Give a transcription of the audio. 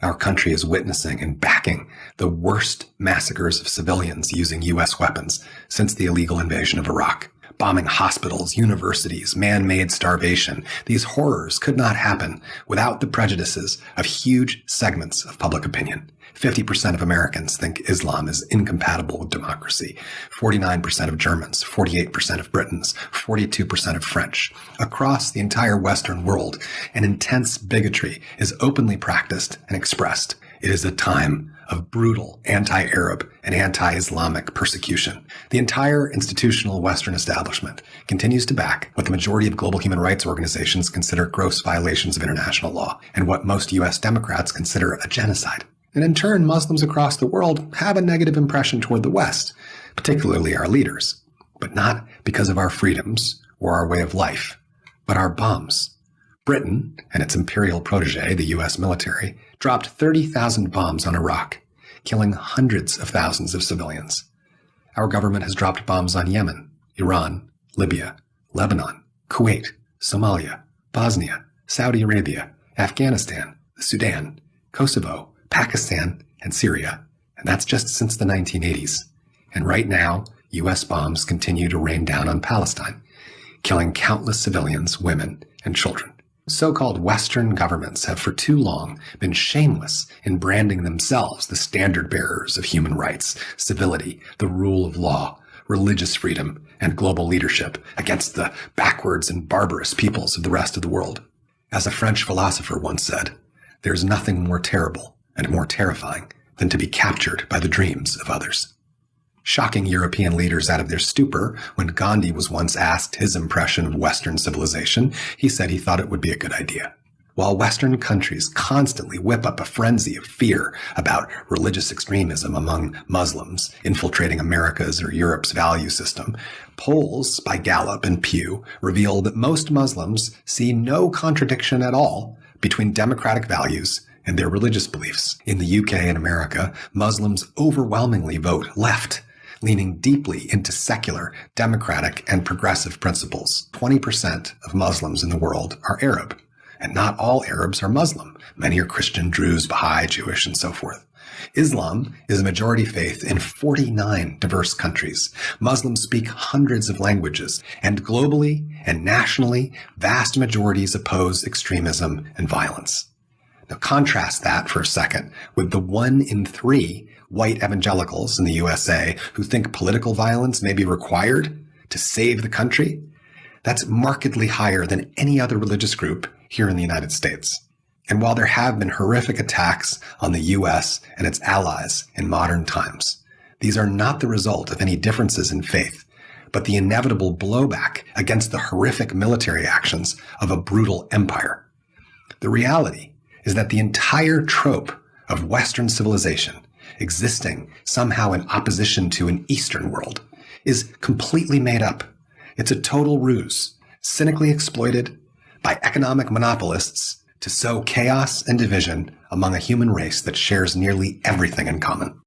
Our country is witnessing and backing the worst massacres of civilians using U.S. weapons since the illegal invasion of Iraq. Bombing hospitals, universities, man-made starvation. These horrors could not happen without the prejudices of huge segments of public opinion. 50% of Americans think Islam is incompatible with democracy. 49% of Germans, 48% of Britons, 42% of French. Across the entire Western world, an intense bigotry is openly practiced and expressed. It is a time of brutal anti-Arab and anti-Islamic persecution. The entire institutional Western establishment continues to back what the majority of global human rights organizations consider gross violations of international law and what most U.S. Democrats consider a genocide. And in turn, Muslims across the world have a negative impression toward the West, particularly our leaders, but not because of our freedoms or our way of life, but our bombs. Britain and its imperial protege, the U.S. military, dropped 30,000 bombs on Iraq, killing hundreds of thousands of civilians. Our government has dropped bombs on Yemen, Iran, Libya, Lebanon, Kuwait, Somalia, Bosnia, Saudi Arabia, Afghanistan, the Sudan, Kosovo, Pakistan, and Syria. And that's just since the 1980s. And right now, U.S. bombs continue to rain down on Palestine, killing countless civilians, women, and children. So-called Western governments have for too long been shameless in branding themselves the standard bearers of human rights, civility, the rule of law, religious freedom, and global leadership against the backwards and barbarous peoples of the rest of the world. As a French philosopher once said, "There's nothing more terrible and more terrifying than to be captured by the dreams of others." Shocking European leaders out of their stupor when Gandhi was once asked his impression of Western civilization, he said he thought it would be a good idea. While Western countries constantly whip up a frenzy of fear about religious extremism among Muslims infiltrating America's or Europe's value system, polls by Gallup and Pew reveal that most Muslims see no contradiction at all between democratic values and their religious beliefs. In the UK and America, Muslims overwhelmingly vote left, leaning deeply into secular, democratic, and progressive principles. 20% of Muslims in the world are Arab, and not all Arabs are Muslim. Many are Christian, Druze, Baha'i, Jewish, and so forth. Islam is a majority faith in 49 diverse countries. Muslims speak hundreds of languages, and globally and nationally, vast majorities oppose extremism and violence. Now contrast that for a second with the 1 in 3 white evangelicals in the USA who think political violence may be required to save the country. That's markedly higher than any other religious group here in the United States. And while there have been horrific attacks on the U.S. and its allies in modern times, these are not the result of any differences in faith, but the inevitable blowback against the horrific military actions of a brutal empire. The reality is that the entire trope of Western civilization existing somehow in opposition to an Eastern world is completely made up. It's a total ruse, cynically exploited by economic monopolists to sow chaos and division among a human race that shares nearly everything in common.